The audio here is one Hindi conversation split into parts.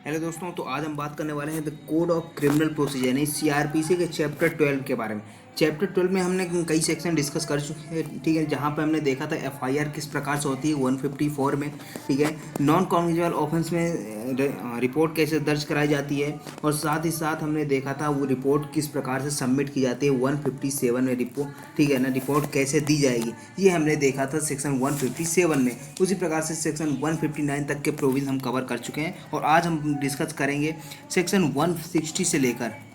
हेलो दोस्तों, तो आज हम बात करने वाले हैं the code of criminal procedure यानी सीआरपीसी के चैप्टर 12 के बारे में। चैप्टर 12 में हमने कई सेक्शन डिस्कस कर चुके हैं, ठीक है। जहाँ पे हमने देखा था एफआईआर किस प्रकार से होती है 154 में, ठीक है। नॉन कॉग्निजेबल ऑफेंस में रिपोर्ट कैसे दर्ज कराई जाती है, और साथ ही साथ हमने देखा था वो रिपोर्ट किस प्रकार से सबमिट की जाती है 157 में रिपोर्ट, ठीक है ना। रिपोर्ट कैसे दी जाएगी ये हमने देखा था सेक्शन 157 में। उसी प्रकार से सेक्शन 159 तक के प्रोविजन हम कवर कर चुके हैं, और आज हम डिस्कस करेंगे सेक्शन 160 से लेकर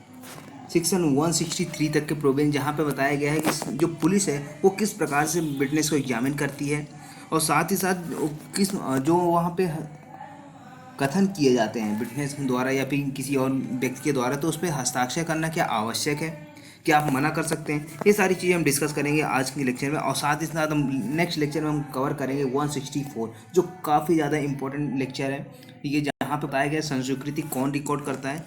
सेक्शन 163 तक के प्रोविजन, जहाँ पे बताया गया है कि जो पुलिस है वो किस प्रकार से विटनेस को एग्जामिन करती है, और साथ ही साथ किस जो वहाँ पे कथन किए जाते हैं विटनेस द्वारा या फिर किसी और व्यक्ति के द्वारा, तो उस पर हस्ताक्षर करना क्या आवश्यक है, क्या आप मना कर सकते हैं। ये सारी चीज़ें हम डिस्कस करेंगे आज के लेक्चर में, और साथ ही साथ हम नेक्स्ट लेक्चर में हम कवर करेंगे 164, जो काफ़ी ज़्यादा इंपॉर्टेंट लेक्चर है, ठीक है। जहाँ पे बताया गया संस्कृति कौन रिकॉर्ड करता है,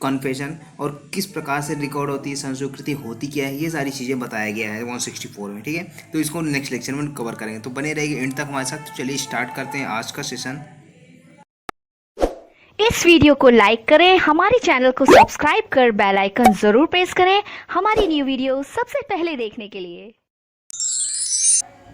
कन्फेशन, और किस प्रकार से रिकॉर्ड होती है, संस्कृति होती क्या है, ये सारी चीज़ें बताया गया है 164 में, ठीक है। तो इसको नेक्स्ट लेक्चर में कवर करेंगे, तो बने रहेंगे एंड तक हमारे साथ। तो चलिए स्टार्ट करते हैं आज का सेशन। इस वीडियो को लाइक करें, हमारे चैनल को सब्सक्राइब कर बेल आइकन जरूर प्रेस करें हमारी न्यू वीडियो सबसे पहले देखने के लिए।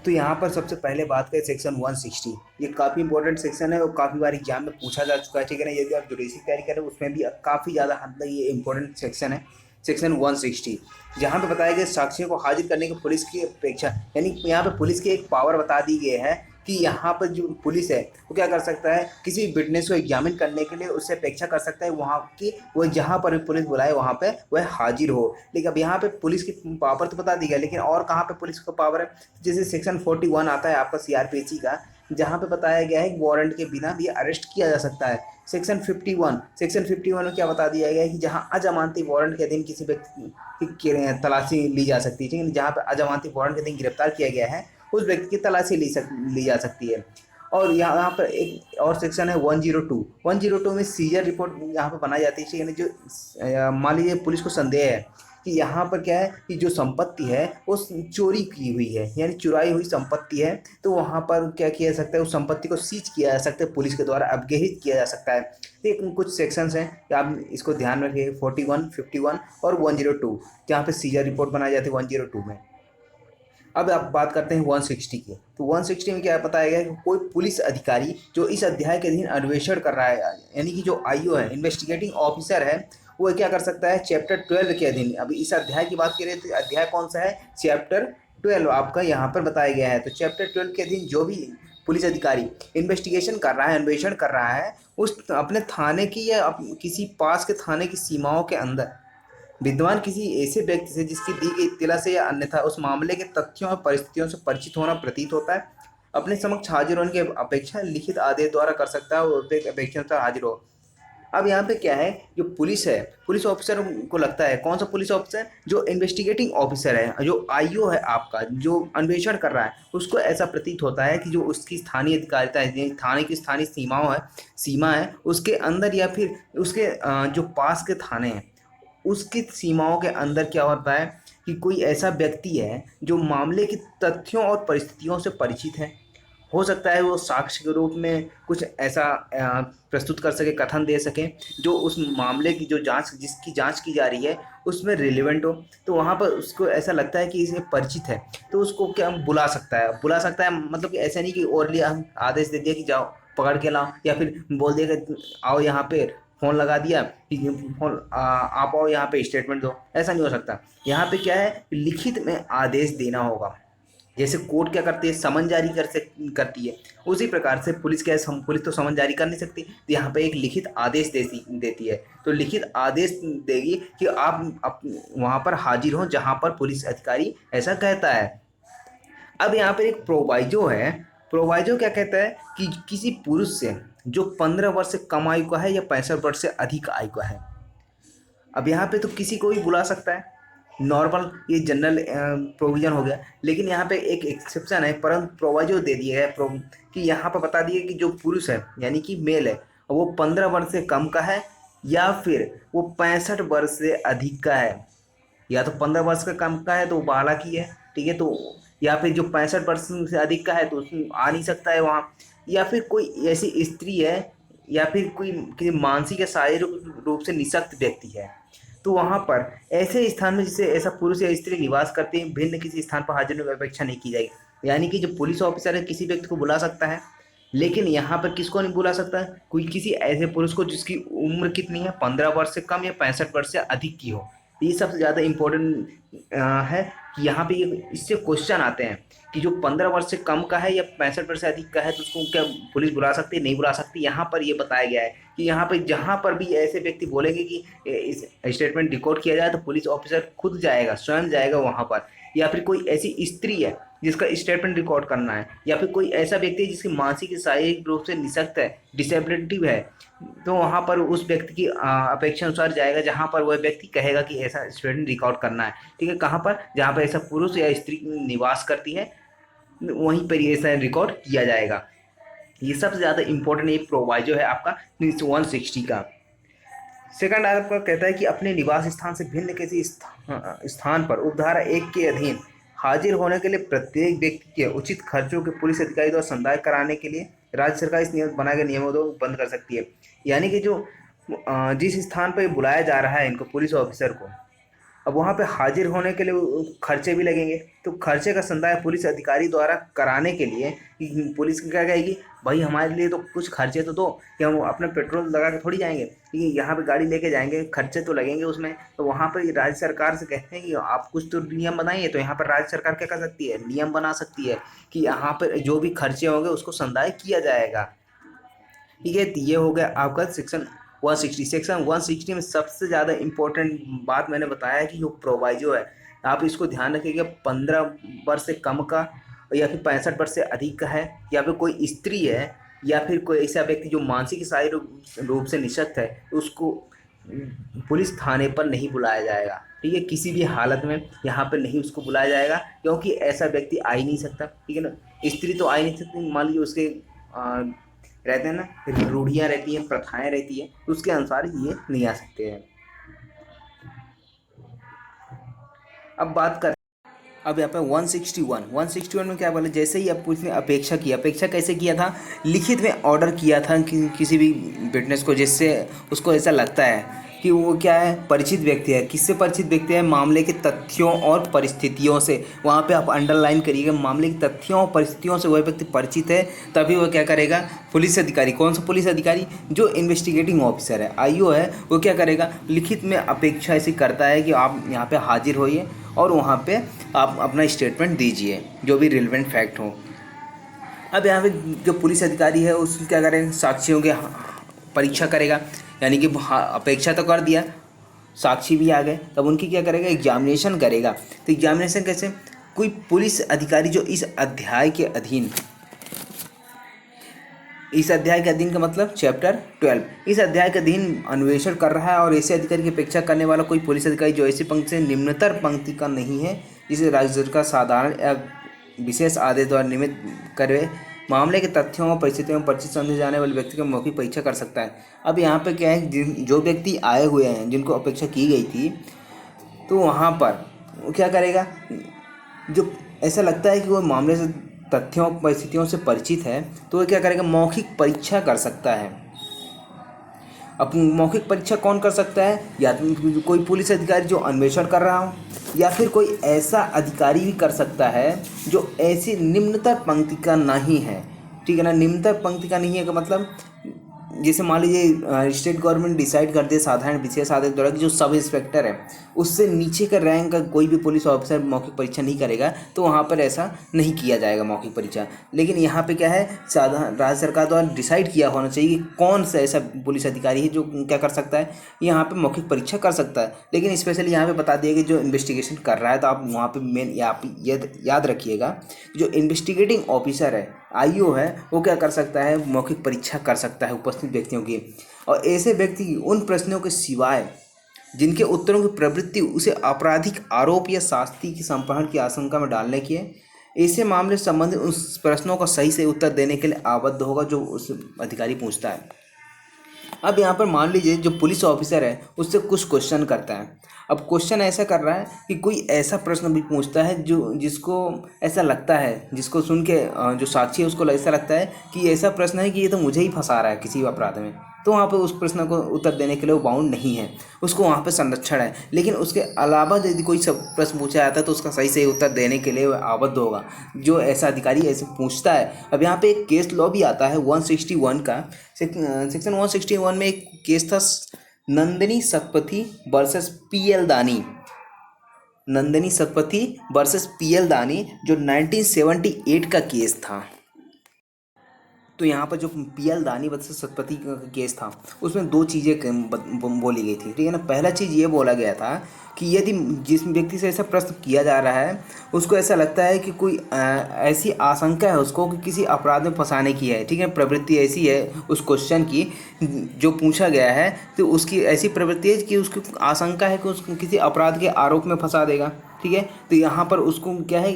तो यहाँ पर सबसे पहले बात करें सेक्शन 160। ये काफ़ी इंपॉर्टेंट सेक्शन है और काफ़ी बार एग्जाम में पूछा जा चुका है, ठीक है ना। यदि आप जुडिशरी तैयारी करें उसमें भी काफ़ी ज़्यादा हद तक ये इंपॉर्टेंट सेक्शन है, सेक्शन 160। जहाँ पे बताया गया साक्ष्यों को हाजिर करने की पुलिस की अपेक्षा, यानी यहाँ पे पुलिस की एक पावर बता दी गई है कि यहाँ पर जो पुलिस है वो क्या कर सकता है, किसी विटनेस को एग्जामिन करने के लिए उससे अपेक्षा कर सकता है वहाँ की वो जहाँ पर भी पुलिस बुलाए वहाँ पे वह हाजिर हो। लेकिन अब यहाँ पे पुलिस की पावर तो बता दी गई, लेकिन और कहाँ पे पुलिस को पावर है। जैसे सेक्शन 41 आता है आपका सीआरपीसी का, जहाँ पे बताया गया है वारंट के बिना भी अरेस्ट किया जा सकता है। सेक्शन 51 में क्या बता दिया गया है कि जहाँ अजमानती वारंट के अधीन किसी व्यक्ति की तलाशी ली जा सकती है, ठीक है। जहाँ पे अजमानती वारंट के अधीन गिरफ्तार किया गया है उस व्यक्ति की तलाशी ली जा सकती है। और यहाँ पर एक और सेक्शन है 102 में सीजर रिपोर्ट यहाँ पर बनाई जाती है, यानी जो मान लीजिए पुलिस को संदेह है कि यहाँ पर क्या है कि जो संपत्ति है वो चोरी की हुई है, यानी चुराई हुई संपत्ति है, तो वहाँ पर क्या किया जा सकता है, उस संपत्ति को सीज किया जा सकता है, पुलिस के द्वारा अपगृहित किया जा सकता है। तो ये कुछ सेक्शंस हैं कि आप इसको ध्यान में रखिए, 41, 51 और 102, जहाँ पे सीजर रिपोर्ट बनाई जाती है 102 में। अब आप बात करते हैं 160 की। तो 160 में क्या बताया गया है कि कोई पुलिस अधिकारी जो इस अध्याय के अधीन अन्वेषण कर रहा है, यानी कि जो आईओ है, इन्वेस्टिगेटिंग ऑफिसर है, वो क्या कर सकता है चैप्टर 12 के अधीन। अभी इस अध्याय की बात करें तो अध्याय कौन सा है, चैप्टर 12 आपका यहाँ पर बताया गया है। तो चैप्टर 12 के अधीन जो भी पुलिस अधिकारी इन्वेस्टिगेशन कर रहा है, अन्वेषण कर रहा है, उस अपने थाने की या किसी पास के थाने की सीमाओं के अंदर विद्वान किसी ऐसे व्यक्ति से जिसकी दी गई इत्तला से या अन्यथा उस मामले के तथ्यों और परिस्थितियों से परिचित होना प्रतीत होता है, अपने समक्ष हाजिर होने की अपेक्षा लिखित आदेश द्वारा कर सकता है और अपेक्षा अनुसार हाजिर हो। अब यहाँ पे क्या है, जो पुलिस है, पुलिस ऑफिसर को लगता है, कौन सा पुलिस ऑफिसर, जो इन्वेस्टिगेटिंग ऑफिसर है, जो आईओ है आपका, जो अन्वेषण कर रहा है, उसको ऐसा प्रतीत होता है कि जो उसकी स्थानीय अधिकारिता है, थाने की स्थानीय सीमा है उसके अंदर, या फिर उसके जो पास के थाने हैं उसकी सीमाओं के अंदर क्या होता है कि कोई ऐसा व्यक्ति है जो मामले के तथ्यों और परिस्थितियों से परिचित है। हो सकता है वो साक्ष्य के रूप में कुछ ऐसा प्रस्तुत कर सके, कथन दे सके जो उस मामले की जो जिसकी जांच की जा रही है उसमें रिलेवेंट हो। तो वहाँ पर उसको ऐसा लगता है कि इसे परिचित है, तो उसको क्या बुला सकता है, मतलब कि ऐसा नहीं कि ओरली हम आदेश दे दिया कि जाओ पकड़ के लाओ, या फिर बोल दिया कि आओ यहाँ पे, फ़ोन लगा दिया कि आप आओ यहाँ पे स्टेटमेंट दो, ऐसा नहीं हो सकता। यहाँ पे क्या है, लिखित में आदेश देना होगा। जैसे कोर्ट क्या करती है, समन जारी करती है, उसी प्रकार से पुलिस क्या है, पुलिस तो समन जारी कर नहीं सकती, तो यहाँ पे एक लिखित आदेश देती है। तो लिखित आदेश देगी कि आप वहाँ पर हाजिर हो जहाँ पर पुलिस अधिकारी ऐसा कहता है। अब यहाँ पर एक प्रोवाइजो है। प्रोवाइजो क्या कहता है कि किसी पुरुष से जो 15 वर्ष से कम आयु का है या 65 वर्ष से अधिक आयु का है। अब यहाँ पे तो किसी को भी बुला सकता है, नॉर्मल ये जनरल प्रोविज़न हो गया। लेकिन यहाँ पे एक एक्सेप्शन है, परंतु प्रोविजो दे दिया है कि यहाँ पर बता दिए कि जो पुरुष है यानी कि मेल है वो 15 वर्ष से कम का है, या फिर वो 65 वर्ष से अधिक का है। या तो 15 वर्ष का कम का है तो वो बालक ही है, ठीक है। तो या फिर जो 65 वर्ष से अधिक का है तो उसमें आ नहीं सकता है वहाँ। या फिर कोई ऐसी स्त्री है या फिर कोई किसी मानसिक या शारीरिक रूप से निःशक्त व्यक्ति है, तो वहाँ पर ऐसे स्थान में जिसे ऐसा पुरुष या स्त्री निवास करते हैं भिन्न किसी स्थान पर हाजिर होने की अपेक्षा नहीं की जाएगी। यानी कि जो पुलिस ऑफिसर है किसी व्यक्ति को बुला सकता है, लेकिन यहाँ पर किसको नहीं बुला सकता है, कोई किसी ऐसे पुरुष को जिसकी उम्र कितनी है, 15 वर्ष से कम या 65 वर्ष से अधिक की हो। ये सबसे ज़्यादा इम्पोर्टेंट है कि यहाँ पे ये इससे क्वेश्चन आते हैं कि जो 15 वर्ष से कम का है या 65 वर्ष से अधिक का है तो उसको क्या पुलिस बुला सकती है, नहीं बुला सकती। यहाँ पर ये बताया गया है कि यहाँ पर जहाँ पर भी ऐसे व्यक्ति बोलेंगे कि इस स्टेटमेंट रिकॉर्ड किया जाए तो पुलिस ऑफिसर खुद जाएगा, स्वयं जाएगा वहाँ पर। या फिर कोई ऐसी स्त्री है जिसका स्टेटमेंट रिकॉर्ड करना है, या फिर कोई ऐसा व्यक्ति है जिसकी मानसिक शारीरिक रूप से निःशक्त है, डिसेबिलिटी है, तो वहाँ पर उस व्यक्ति की अपेक्षा अनुसार जाएगा जहाँ पर वह व्यक्ति कहेगा कि ऐसा स्टेटमेंट रिकॉर्ड करना है। ठीक है, कहाँ पर, जहाँ पर ऐसा पुरुष या स्त्री निवास करती है वहीं पर ये ऐसा रिकॉर्ड किया जाएगा। ये सबसे ज़्यादा इंपॉर्टेंट ये प्रोवाइजो है आपका 160 का। सेकंड आपका कहता है कि अपने निवास स्थान से भिन्न किसी स्थान पर उपधारा 1 के अधीन हाजिर होने के लिए प्रत्येक व्यक्ति के उचित खर्चों के पुलिस अधिकारी द्वारा संदाय कराने के लिए राज्य सरकार इस नियम बनाए गए नियमों को बंद कर सकती है। यानी कि जो जिस स्थान पर बुलाया जा रहा है इनको पुलिस ऑफिसर को, अब वहाँ पे हाजिर होने के लिए खर्चे भी लगेंगे, तो खर्चे का संदाय पुलिस अधिकारी द्वारा कराने के लिए पुलिस क्या कहेगी, भाई हमारे लिए तो कुछ खर्चे तो दो, कि हम अपने पेट्रोल लगा के थोड़ी जाएंगे, कि यहाँ पे गाड़ी लेके जाएंगे, खर्चे तो लगेंगे उसमें। तो वहाँ पर राज्य सरकार से कहते हैं कि आप कुछ तो नियम बनाइए। तो यहाँ पर राज्य सरकार क्या कर सकती है, नियम बना सकती है कि यहाँ पर जो भी खर्चे होंगे उसको संदाय किया जाएगा। ठीक है, तो ये हो गया आपका सेक्शन 160। सेक्शन 160 में सबसे ज़्यादा इम्पोर्टेंट बात मैंने बताया है कि जो प्रोवाइजो है आप इसको ध्यान रखिएगा, 15 वर्ष से कम का या फिर 65 वर्ष से अधिक का है, या फिर कोई स्त्री है, या फिर कोई ऐसा व्यक्ति जो मानसिक शारीरिक रूप से निःशक्त है, उसको पुलिस थाने पर नहीं बुलाया जाएगा। ठीक है, किसी भी हालत में यहाँ पर नहीं उसको बुलाया जाएगा, क्योंकि ऐसा व्यक्ति आ ही नहीं सकता। ठीक है ना, स्त्री तो आ ही नहीं सकती, मान लीजिए उसके रहते हैं ना, रूढ़ियाँ रहती हैं, प्रथाएं रहती हैं, तो उसके अनुसार ये नहीं आ सकते हैं। अब बात कर, अब यहाँ पे 161 में क्या बोला, जैसे ही अब पुलिस ने अपेक्षा की, अपेक्षा कैसे किया था, लिखित में ऑर्डर किया था कि किसी भी विटनेस को, जिससे उसको ऐसा लगता है कि वो क्या है, परिचित व्यक्ति है। किससे परिचित व्यक्ति है, मामले के तथ्यों और परिस्थितियों से। वहाँ पे आप अंडरलाइन करिएगा, मामले के तथ्यों और परिस्थितियों से वह व्यक्ति परिचित है, तभी वो क्या करेगा, पुलिस अधिकारी, कौन सा पुलिस अधिकारी, जो इन्वेस्टिगेटिंग ऑफिसर है, आईओ है, वो क्या करेगा, लिखित में अपेक्षा ऐसी करता है कि आप यहाँ पे हाजिर होइए और वहाँ पे आप अपना स्टेटमेंट दीजिए जो भी रिलेवेंट फैक्ट हो। अब यहाँ पे जो पुलिस अधिकारी है उसको क्या करेगा, साक्षियों की परीक्षा करेगा। यानी कि अपेक्षा तो कर दिया, साक्षी भी आ गए, तब उनकी क्या करेगा, एग्जामिनेशन करेगा। तो एग्जामिनेशन कैसे, कोई पुलिस अधिकारी जो इस अध्याय के अधीन, इस अध्याय के अधीन का मतलब चैप्टर 12, इस अध्याय के अधीन अन्वेषण कर रहा है और ऐसे अधिकारी की अपेक्षा करने वाला कोई पुलिस अधिकारी जो ऐसी पंक्ति से निम्नतर पंक्ति का नहीं है, जिसे राज्य सरकार का साधारण या विशेष आदेश द्वारा नियमित करे, मामले के तथ्यों और परिस्थितियों में परिचित समझे जाने वाले व्यक्ति की मौखिक परीक्षा कर सकता है। अब यहाँ पे क्या है, जो व्यक्ति आए हुए हैं, जिनको अपेक्षा की गई थी, तो वहाँ पर वो क्या करेगा, जो ऐसा लगता है कि वो मामले से तथ्यों और परिस्थितियों से परिचित है, तो वो क्या करेगा, मौखिक परीक्षा कर सकता है। अब मौखिक परीक्षा कौन कर सकता है, या तो कोई पुलिस अधिकारी जो अन्वेषण कर रहा हो, या फिर कोई ऐसा अधिकारी भी कर सकता है जो ऐसी निम्नतर पंक्ति का नहीं है। ठीक है ना, निम्नतर पंक्ति का नहीं है का मतलब, जैसे मान लीजिए स्टेट गवर्नमेंट डिसाइड कर दे साधारण विशेष आदेश द्वारा कि जो सब इंस्पेक्टर है उससे नीचे का रैंक का कोई भी पुलिस ऑफिसर मौखिक परीक्षा नहीं करेगा, तो वहाँ पर ऐसा नहीं किया जाएगा मौखिक परीक्षा। लेकिन यहाँ पे क्या है, साधारण राज्य सरकार द्वारा डिसाइड किया होना चाहिए कि कौन सा ऐसा पुलिस अधिकारी है जो क्या कर सकता है, यहाँ पे मौखिक परीक्षा कर सकता है। लेकिन स्पेशली यहाँ पे बता दिया कि जो इन्वेस्टिगेशन कर रहा है, तो आप वहाँ पे मेन आप याद रखिएगा, जो इन्वेस्टिगेटिंग ऑफिसर है, आईओ है, वो क्या कर सकता है, मौखिक परीक्षा कर सकता है उपस्थित व्यक्तियों की। और ऐसे व्यक्ति उन प्रश्नों के सिवाय जिनके उत्तरों की प्रवृत्ति उसे आपराधिक आरोप या शास्ति की संप्रहण की आशंका में डालने की है, ऐसे मामले से संबंधित उस प्रश्नों का सही से उत्तर देने के लिए आबद्ध होगा जो उस अधिकारी पूछता है। अब यहाँ पर मान लीजिए जो पुलिस ऑफिसर है उससे कुछ क्वेश्चन करता है। अब क्वेश्चन ऐसा कर रहा है कि कोई ऐसा प्रश्न भी पूछता है जो जिसको ऐसा लगता है, जिसको सुन के जो साक्षी है उसको ऐसा लगता है कि ये ऐसा प्रश्न है कि ये तो मुझे ही फंसा रहा है किसी अपराध में, तो वहाँ पे उस प्रश्न को उत्तर देने के लिए वो बाउंड नहीं है, उसको वहाँ पे संरक्षण है। लेकिन उसके अलावा यदि कोई सब प्रश्न पूछा जाता है तो उसका सही सही उत्तर देने के लिए वह आबद्ध होगा, जो ऐसा अधिकारी ऐसे पूछता है। अब यहाँ पे एक केस लॉ भी आता है 161 का, सेक्शन 161 में एक केस था नंदिनी सतपथी वर्सेस पीएल दानी, नंदिनी सतपथी वर्सेस पीएल दानी, जो 1978 का केस था। तो यहाँ पर जो पीएल दानी वर्सेस सतपथी का केस था उसमें दो चीज़ें बोली गई थी, ठीक है ना। पहला चीज़ ये बोला गया था कि यदि जिस व्यक्ति से ऐसा प्रश्न किया जा रहा है उसको ऐसा लगता है कि कोई ऐसी आशंका है उसको कि किसी अपराध में फंसाने की है, ठीक है, प्रवृत्ति ऐसी है उस क्वेश्चन की जो पूछा गया है, तो उसकी ऐसी प्रवृत्ति है कि उसकी आशंका है कि उसको किसी अपराध के आरोप में फंसा देगा, ठीक है। तो यहाँ पर उसको क्या है,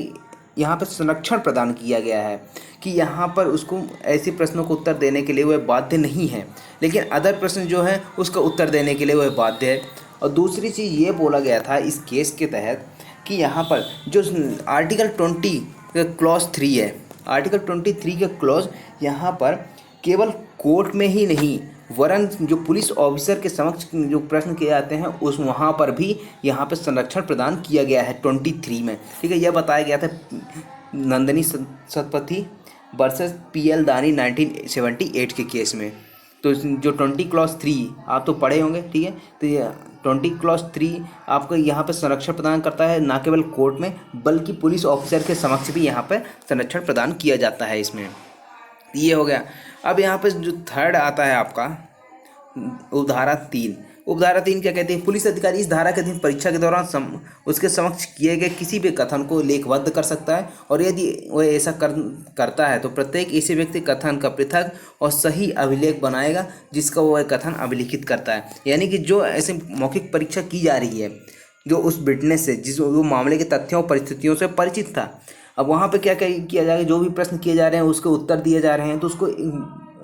यहाँ पर संरक्षण प्रदान किया गया है कि यहाँ पर उसको ऐसे प्रश्नों को उत्तर देने के लिए वह बाध्य नहीं है, लेकिन अदर प्रश्न जो है उसका उत्तर देने के लिए वह बाध्य है। और दूसरी चीज़ ये बोला गया था इस केस के तहत कि यहाँ पर जो आर्टिकल 20 का क्लॉज 3 है, आर्टिकल 23 का क्लॉज यहाँ पर केवल कोर्ट में ही नहीं वरन जो पुलिस ऑफिसर के समक्ष जो प्रश्न किए जाते हैं उस वहाँ पर भी यहाँ पर संरक्षण प्रदान किया गया है 23 में, ठीक है। यह बताया गया था नंदिनी सतपथी वर्सेस पीएल दानी 1978 के केस में। तो जो 20 क्लॉज 3 आप तो पढ़े होंगे, ठीक है। तो ये 20 क्लॉज 3 आपको यहाँ पर संरक्षण प्रदान करता है, ना केवल कोर्ट में बल्कि पुलिस ऑफिसर के समक्ष भी यहाँ पर संरक्षण प्रदान किया जाता है इसमें। ये हो गया। अब यहाँ पर जो थर्ड आता है आपका उपधारा 3। उपधारा 3 क्या कहते हैं, पुलिस अधिकारी इस धारा के अधीन परीक्षा के दौरान उसके समक्ष किए गए किसी भी कथन को लेखबद्ध कर सकता है, और यदि वह ऐसा करता है तो प्रत्येक ऐसे व्यक्ति कथन का पृथक और सही अभिलेख बनाएगा जिसका वह कथन अभिलिखित करता है। यानी कि जो ऐसे मौखिक परीक्षा की जा रही है, जो उस विटनेस से जिस वो मामले के तथ्यों और परिस्थितियों से परिचित था, अब वहाँ पे क्या किया जाएगा, जो भी प्रश्न किए जा रहे हैं उसके उत्तर दिए जा रहे हैं तो उसको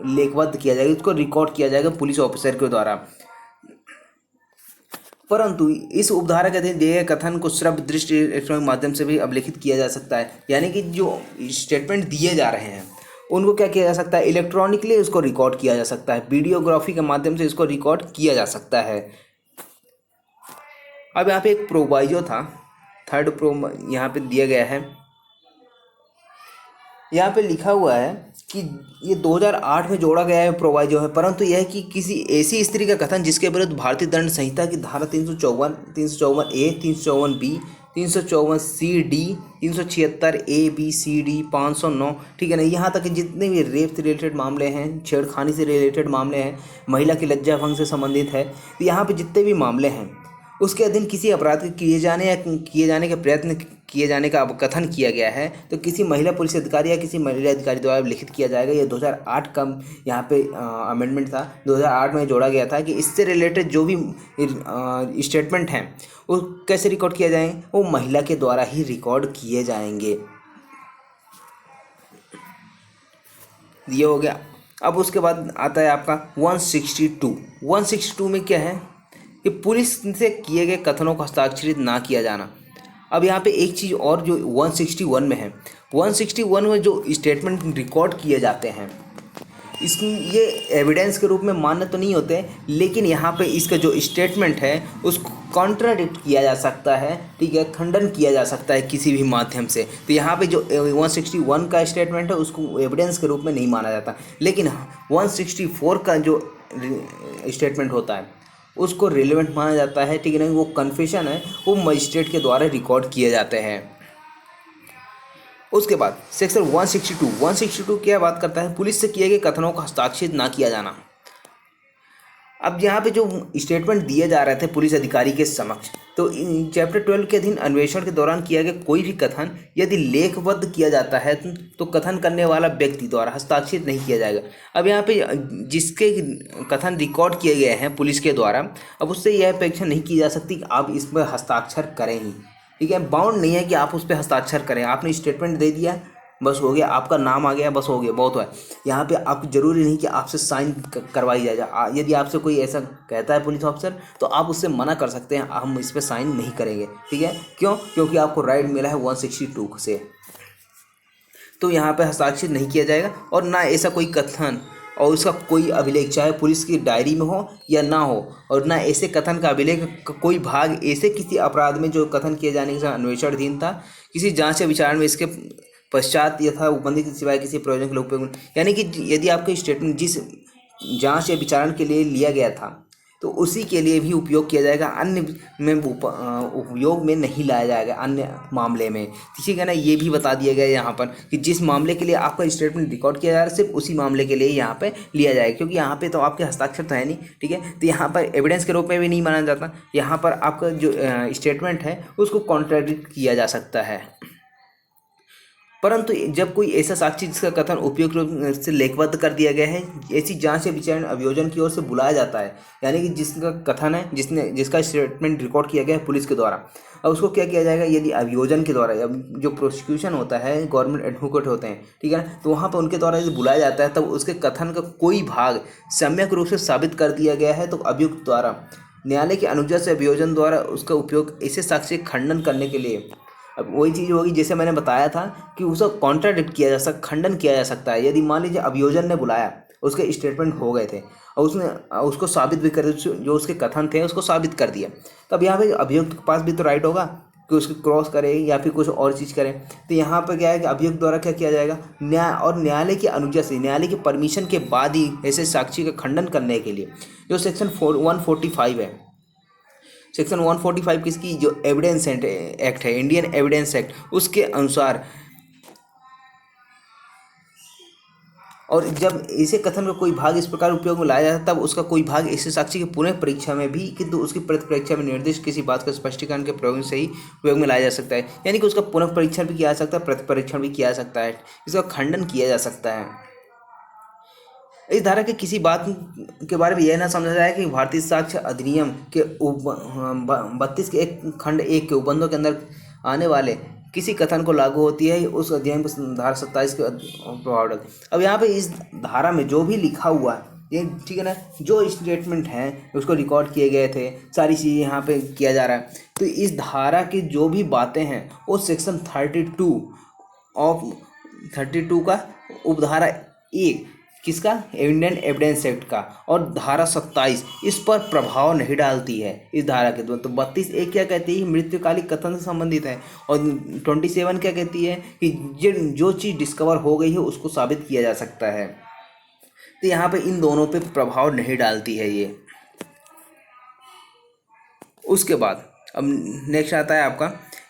लेखबद्ध किया जाएगा, उसको रिकॉर्ड किया जाएगा पुलिस ऑफिसर के द्वारा। परंतु इस उपधारा के अधीन दिए गए कथन को श्रव्य दृष्टि इलेक्ट्रॉनिक माध्यम से भी अभिलिखित किया जा सकता है। यानी कि जो स्टेटमेंट दिए जा रहे हैं उनको क्या किया जा सकता है, इलेक्ट्रॉनिकली उसको रिकॉर्ड किया जा सकता है, वीडियोग्राफी के माध्यम से इसको रिकॉर्ड किया जा सकता है। अब यहाँ पे एक प्रोवाइजो था, थर्ड प्रो यहाँ पे दिया गया है, यहाँ पे लिखा हुआ है कि ये 2008 में जोड़ा गया है प्रोवाइजो है, परंतु यह है कि किसी ऐसी स्त्री का कथन जिसके विरुद्ध भारतीय दंड संहिता की धारा 354, 354A, 354B, 354CD, 376A, B, C, D, 509, ठीक है ना, यहाँ तक कि जितने भी रेप से रिलेटेड मामले हैं, छेड़खानी से रिलेटेड मामले हैं, महिला की लज्जा भंग से संबंधित है, तो यहाँ पे जितने भी मामले हैं उसके अधीन किसी अपराध के किए जाने के प्रयत्न किए जाने का कथन किया गया है तो किसी महिला पुलिस अधिकारी या किसी महिला अधिकारी द्वारा लिखित किया जाएगा। ये 2008 का यहाँ पे अमेंडमेंट था, 2008 में जोड़ा गया था कि इससे रिलेटेड जो भी स्टेटमेंट हैं वो कैसे रिकॉर्ड किए जाएंगे, वो महिला के द्वारा ही रिकॉर्ड किए जाएंगे। ये हो गया। अब उसके बाद आता है आपका 162 में क्या है कि पुलिस से किए गए कथनों को हस्ताक्षरित ना किया जाना। अब यहाँ पे एक चीज़ और जो 161 में है, 161 में जो स्टेटमेंट रिकॉर्ड किए जाते हैं इसमें ये एविडेंस के रूप में मान्य तो नहीं होते, लेकिन यहाँ पे इसका जो स्टेटमेंट है उसको कॉन्ट्राडिक्ट किया जा सकता है, ठीक है, खंडन किया जा सकता है किसी भी माध्यम से। तो यहाँ पे जो 161 का स्टेटमेंट है उसको एविडेंस के रूप में नहीं माना जाता, लेकिन 164 का जो स्टेटमेंट होता है उसको रिलेवेंट माना जाता है, ठीक है ना। वो कन्फेशन है, वो मजिस्ट्रेट के द्वारा रिकॉर्ड किए जाते हैं। उसके बाद सेक्शन 162 क्या बात करता है, पुलिस से किए गए कथनों को हस्ताक्षरित ना किया जाना। अब यहाँ पे जो स्टेटमेंट दिए जा रहे थे पुलिस अधिकारी के समक्ष, तो चैप्टर 12 के अधीन अन्वेषण के दौरान किया गया कोई भी कथन यदि लेखबद्ध किया जाता है तो कथन करने वाला व्यक्ति द्वारा हस्ताक्षरित नहीं किया जाएगा। अब यहाँ पे जिसके कथन रिकॉर्ड किए गए हैं पुलिस के द्वारा, अब उससे यह अपेक्षा नहीं की जा सकती कि आप इस पर हस्ताक्षर करें ही, ठीक है, बाउंड नहीं है कि आप उस पर हस्ताक्षर करें। आपने स्टेटमेंट दे दिया, बस हो गया, आपका नाम आ गया, बस हो गया, बहुत है। यहाँ पे आप जरूरी नहीं कि आपसे साइन करवाई जाए। यदि आपसे कोई ऐसा कहता है पुलिस ऑफिसर, तो आप उससे मना कर सकते हैं, हम इस पर साइन नहीं करेंगे, ठीक है। क्यों? क्योंकि आपको राइट मिला है 162 से। तो यहाँ पे हस्ताक्षर नहीं किया जाएगा, और ना ऐसा कोई कथन और उसका कोई अभिलेख, चाहे पुलिस की डायरी में हो या ना हो, और ना ऐसे कथन का अभिलेख कोई भाग ऐसे किसी अपराध में जो कथन किए जाने के अन्वेषणाधीन था, किसी जांच या विचारण में इसके पश्चात यथा उपबंधित के सिवाय किसी प्रयोजन के लिए उपयोग, यानी कि यदि आपके स्टेटमेंट जिस जांच या विचारण के लिए लिया गया था तो उसी के लिए भी उपयोग किया जाएगा, अन्य में उपयोग में नहीं लाया जाएगा अन्य मामले में। ठीक है ना, ये भी बता दिया गया यहाँ पर कि जिस मामले के लिए आपका स्टेटमेंट रिकॉर्ड किया जा रहा है सिर्फ उसी मामले के लिए यहाँ पे लिया जाएगा, क्योंकि यहाँ पे तो आपके हस्ताक्षर तो है नहीं, ठीक है। तो यहाँ पर एविडेंस के रूप में भी नहीं माना जाता, यहाँ पर आपका जो स्टेटमेंट है उसको कॉन्ट्राडिक्ट किया जा सकता है। परंतु जब कोई ऐसा साक्षी जिसका कथन उपयुक्त रूप से लेखबद्ध कर दिया गया है, ऐसी जांच या विचारण अभियोजन की ओर से बुलाया जाता है, यानी कि जिसका कथन है, जिसका स्टेटमेंट रिकॉर्ड किया गया है पुलिस के द्वारा, अब उसको क्या किया जाएगा, यदि अभियोजन के द्वारा, जो प्रोसिक्यूशन होता है, गवर्नमेंट एडवोकेट होते हैं, ठीक है ना, तो वहाँ पर उनके द्वारा यदि बुलाया जाता है तब उसके कथन का कोई भाग सम्यक रूप से साबित कर दिया गया है तो अभियुक्त द्वारा न्यायालय की अनुज्ञा से अभियोजन द्वारा उसका उपयोग ऐसे साक्ष्य खंडन करने के लिए, अब वही चीज़ होगी जैसे मैंने बताया था कि उसका कॉन्ट्राडिक्ट किया जा सकता, खंडन किया जा सकता है। यदि मान लीजिए अभियोजन ने बुलाया, उसके स्टेटमेंट हो गए थे और उसने उसको साबित भी कर, जो उसके कथन थे उसको साबित कर दिया, तब यहाँ पे अभियुक्त के पास भी तो राइट होगा कि उसको क्रॉस करे या फिर कुछ और चीज़ करे। तो यहाँ पर क्या है कि अभियुक्त द्वारा क्या किया जाएगा, न्यायालय की अनुज्ञा से, न्यायालय की परमिशन के बाद ही ऐसे साक्षी का खंडन करने के लिए जो सेक्शन 145 है, सेक्शन 145 किसकी, जो एविडेंस एक्ट है, इंडियन एविडेंस एक्ट, उसके अनुसार, और जब ऐसे कथन का कोई भाग इस प्रकार उपयोग में लाया जाता है तब उसका कोई भाग ऐसे साक्षी की पुनः परीक्षा में भी, किंतु उसकी प्रति परीक्षा में निर्दिष्ट किसी बात का स्पष्टीकरण के प्रयोग से ही उपयोग में लाया जा सकता है, यानी कि उसका पुनः परीक्षण भी किया जा सकता है, प्रति परीक्षण भी किया जा सकता है, इसका खंडन किया जा सकता है। इस धारा के किसी बात के बारे में यह ना समझा जाए कि भारतीय साक्ष्य अधिनियम के 32 के खंड 1 के उपबंधों के अंदर आने वाले किसी कथन को लागू होती है उस अधिनियम पर धारा 27 के प्रभाव डालती है। अब यहाँ पे इस धारा में जो भी लिखा हुआ है ये, ठीक है ना, जो स्टेटमेंट हैं उसको रिकॉर्ड किए गए थे, सारी चीज़ें यहाँ पे किया जा रहा है, तो इस धारा की जो भी बातें हैं वो सेक्शन 32 का उपधारा 1 किसका, इंडियन एविडेंस एक्ट का, और धारा 27 इस पर प्रभाव नहीं डालती है इस धारा के। तो 32A क्या कहती है, मृत्युकालिक कथन से संबंधित है, और 27 क्या कहती है कि जो चीज़ डिस्कवर हो गई है उसको साबित किया जा सकता है। तो यहाँ पे इन दोनों पे प्रभाव नहीं डालती है ये। उसके बाद अब नेक्स्ट आता है आपका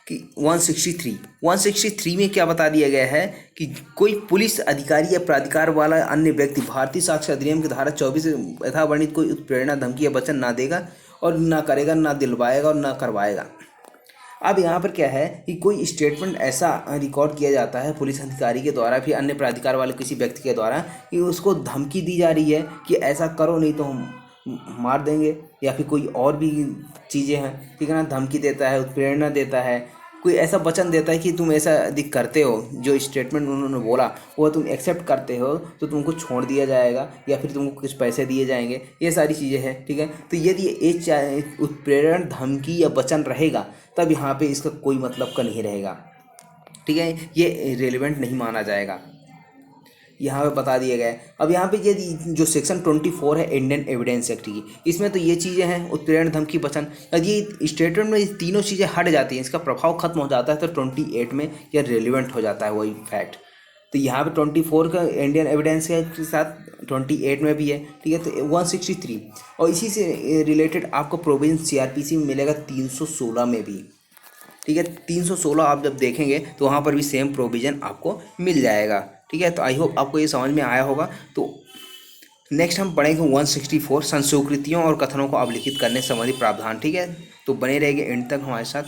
कि 163 में क्या बता दिया गया है कि कोई पुलिस अधिकारी या प्राधिकार वाला अन्य व्यक्ति भारतीय साक्ष्य अधिनियम की धारा 24 यथा वर्णित कोई उत्प्रेरणा, धमकी या वचन ना देगा और ना करेगा, ना दिलवाएगा और ना करवाएगा। अब यहाँ पर क्या है कि कोई स्टेटमेंट ऐसा रिकॉर्ड किया जाता है पुलिस अधिकारी के द्वारा, फिर अन्य प्राधिकार वाले किसी व्यक्ति के द्वारा, कि उसको धमकी दी जा रही है कि ऐसा करो नहीं तो हम मार देंगे, या फिर कोई और भी चीज़ें हैं, ठीक है ना, धमकी देता है, उत्प्रेरणा देता है, कोई ऐसा वचन देता है कि तुम ऐसा अधिक करते हो, जो स्टेटमेंट उन्होंने बोला वो तुम एक्सेप्ट करते हो तो तुमको छोड़ दिया जाएगा या फिर तुमको कुछ पैसे दिए जाएंगे, ये सारी चीज़ें हैं, ठीक है। तो यदि ये उत्प्रेरण, धमकी या वचन रहेगा तब यहाँ पे इसका कोई मतलब का नहीं रहेगा, ठीक है, ये रेलिवेंट नहीं माना जाएगा, यहाँ पे बता दिया गया है। अब यहाँ पे ये जो सेक्शन 24 है इंडियन एविडेंस एक्ट की, इसमें तो ये चीज़ें हैं, उत्प्रेरण, धमकी, वचन, ये स्टेटमेंट में ये तीनों चीज़ें हट जाती हैं, इसका प्रभाव खत्म हो जाता है, तो 28 में यह रेलिवेंट हो जाता है वही फैक्ट। तो यहाँ पे 24 का इंडियन एविडेंस एक्ट के साथ 28 में भी है, ठीक है। तो 163 और इसी से रिलेटेड आपको प्रोविजन CRPC में मिलेगा 316 में भी, ठीक है। 316 आप जब देखेंगे तो वहाँ पर भी सेम प्रोविज़न आपको मिल जाएगा, ठीक है। तो आई होप आपको ये समझ में आया होगा। तो नेक्स्ट हम पढ़ेंगे 164 संस्वीकृतियों और कथनों को अभिलिखित करने संबंधी प्रावधान, ठीक है। तो बने रहेंगे एंड तक हमारे साथ।